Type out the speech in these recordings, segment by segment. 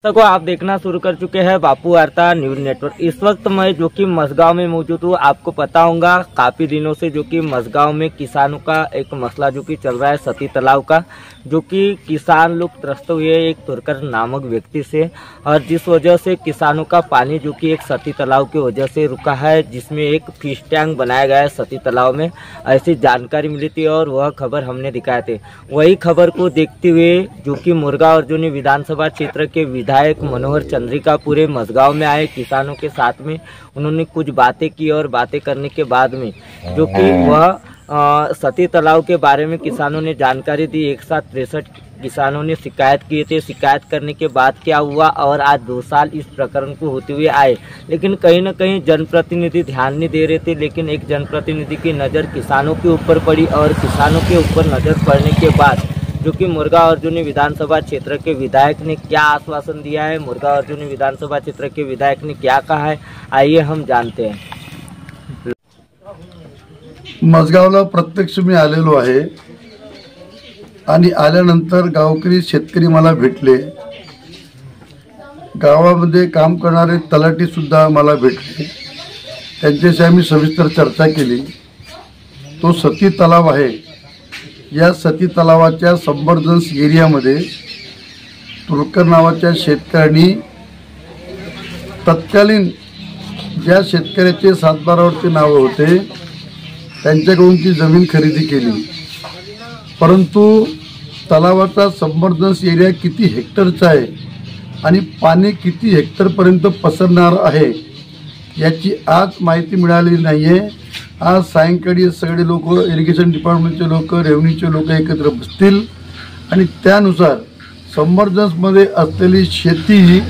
को आप देखना शुरू कर चुके हैं बापू वार्ता न्यूज नेटवर्क। इस वक्त मैं जो कि मसगांव में मौजूद हूँ। आपको पता होगा काफी दिनों से जो कि मसगांव में किसानों का एक मसला जो कि चल रहा है सती तालाब का, जो कि किसान लोग त्रस्त हुए एक तुरकर नामक व्यक्ति से, और जिस वजह से किसानों का पानी जो कि एक सती तालाब की वजह से रुका है, जिसमें एक फिश टैंक बनाया गया है सती तालाब में, ऐसी जानकारी मिली थी और वह खबर हमने दिखाए थे। वही खबर को देखते हुए जो कि मुर्गा अर्जुनी विधानसभा क्षेत्र के विधायक मनोहर चंद्रिका पूरे मसगांव में आए किसानों के साथ में। उन्होंने कुछ बातें की और बातें करने के बाद में जो कि वह सती तालाब के बारे में किसानों ने जानकारी दी। एक साथ 63 किसानों ने शिकायत किए थे। शिकायत करने के बाद क्या हुआ और आज 2 साल इस प्रकरण को होते हुए आए, लेकिन कहीं न कहीं जनप्रतिनिधि ध्यान नहीं दे रहे थे। लेकिन एक जनप्रतिनिधि की नज़र किसानों के ऊपर पड़ी और किसानों के ऊपर नज़र पड़ने के बाद जो कि मुर्गा अर्जुनी विधानसभा क्षेत्र के विधायक ने क्या आश्वासन दिया है, मुर्गा अर्जुनी विधानसभा क्षेत्र के विधायक ने क्या कहा है, आइए हम जानते हैं। मसगावला प्रत्यक्ष मी आलेलो आहे आणि आल्यानंतर गावकरी शेतकरी मला भेटले। गावामध्ये काम करणारे तलाठी सुद्धा मला भेटले। त्यांच्याशी आम्ही सविस्तर चर्चा केली। तो सती तलाव आहे, या सती तलावाच्या सबमर्जन्स एरियामध्ये तुरकर नावाच्या शेतकऱ्यांनी तत्कालीन ज्या शेतकऱ्याचे 7/12वरती नाव होते त्यांच्याकडून ती जमीन खरेदी केली। परंतु तलावाचा सबमर्जन्स एरिया किती हेक्टरचा आहे आणि पाणी किती हेक्टरपर्यंत पसरणार आहे याची आज माहिती मिळाली नाहीये। आज सायंकाळी सगळे लोक, इरिगेशन डिपार्टमेंटचे लोक, रेव्हन्यूचे लोक एकत्र बसतील आणि त्यानुसार सबमर्जन्समध्ये असलेली शेती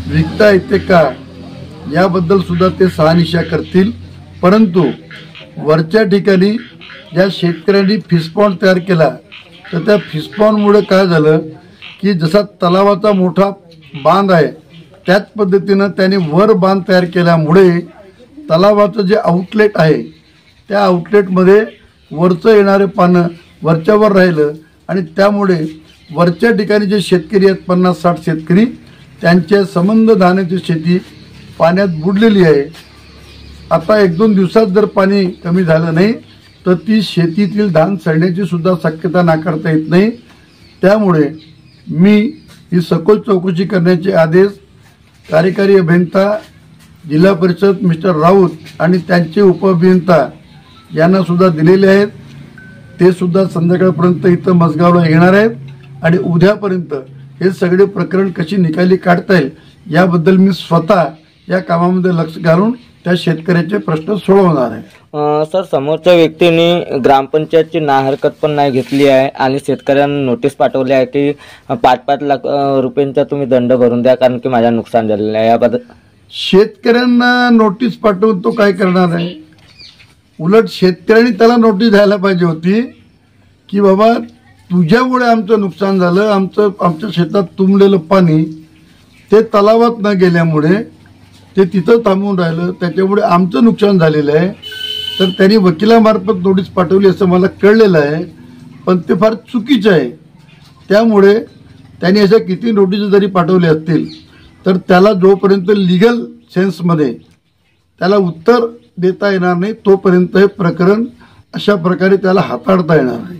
विकता येते का याबद्दल सुद्धा ते शहानिशा करतील। परंतु वरच्या ठिकाणी ज्या शेतकऱ्यांनी फिशपॉन्ड तयार केला तर त्या फिशपॉन्डमुळे काय झालं की जसा तलावाचा मोठा बांध आहे त्याच पद्धतीनं त्यांनी वर बांध तयार केल्यामुळे तलावाचं जे आउटलेट आहे त्या आउटलेटमध्ये वरचं येणारे पाणी वरच्यावर राहिलं आणि त्यामुळे वरच्या ठिकाणी जे शेतकरी आहेत 50-60 शेतकरी त्यांच्या संबंध धान्याची शेती पाण्यात बुडलेली आहे। आता 1-2 दिवसात जर पाणी कमी झालं नाही तर ती शेतीतील धान सडण्याची सुद्धा शक्यता नाकारता येत नाही। त्यामुळे मी ही सखोल चौकशी करण्याचे आदेश कार्यकारी अभियंता जिल्हा परिषद मिस्टर राऊत आणि त्यांचे उपअभियंता यांना सुद्धा दिलेले आहेत। ते सुद्धा संध्याकाळपर्यंत इथं मसगावला येणार आहेत आणि उद्यापर्यंत हे सगळे प्रकरण कशी निकाली काढता येईल याबद्दल मी स्वतः या कामामध्ये लक्ष घालून त्या शेतकऱ्याचे प्रश्न सोडवणार आहे। सर, समोरच्या व्यक्तीने ग्रामपंचायतची नाहरकत पण नाही घेतली आहे आणि शेतकऱ्यांना नोटीस पाठवली आहे की 5-5 लाख रुपयांचा तुम्ही दंड भरून द्या कारण की माझा नुकसान झालेलं आहे। याबद्दल शेतकऱ्यांना नोटीस पाठवून तो काय करणार आहे? उलट शेतकऱ्यांनी त्याला नोटीस द्यायला पाहिजे होती की बाबा तुझ्यामुळे आमचं नुकसान झालं, आमच्या शेतात तुंबलेलं पाणी ते तलावात न गेल्यामुळे ते तिथं थांबून राहिलं, त्याच्यामुळे आमचं नुकसान झालेलं आहे। तर त्यांनी वकिलामार्फत नोटीस पाठवली असं मला कळलेलं आहे, पण ते फार चुकीचं आहे। त्यामुळे त्यांनी अशा किती नोटीस जरी पाठवले असतील तर त्याला जोपर्यंत लीगल सेन्समध्ये त्याला उत्तर देता येणार नाही तोपर्यंत हे प्रकरण अशा प्रकारे त्याला हाताळता येणार नाही।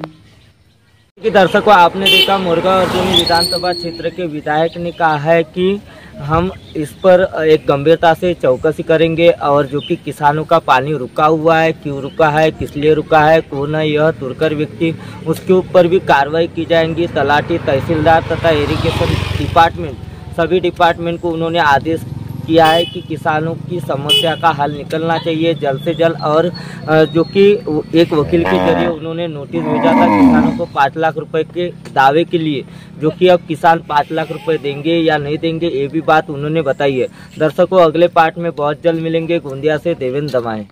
कि दर्शकों, आपने देखा मुर्गा अर्जुनी विधानसभा क्षेत्र के विधायक ने कहा है कि हम इस पर एक गंभीरता से चौकसी करेंगे और जो कि किसानों का पानी रुका हुआ है, क्यों रुका है, किस लिए रुका है, कौन है यह तुरकर व्यक्ति, उसके ऊपर भी कार्रवाई की जाएंगी। तलाठी, तहसीलदार तथा इरिगेशन डिपार्टमेंट, सभी डिपार्टमेंट को उन्होंने आदेश किया है कि किसानों की समस्या का हल निकलना चाहिए जल्द से जल्द। और जो कि एक वकील के जरिए उन्होंने नोटिस भेजा था किसानों को 5 लाख रुपए के दावे के लिए, जो कि अब किसान 5 लाख रुपए देंगे या नहीं देंगे ये भी बात उन्होंने बताई है। दर्शकों, अगले पार्ट में बहुत जल्द मिलेंगे। गोंदिया से देवेंद्र दमाए।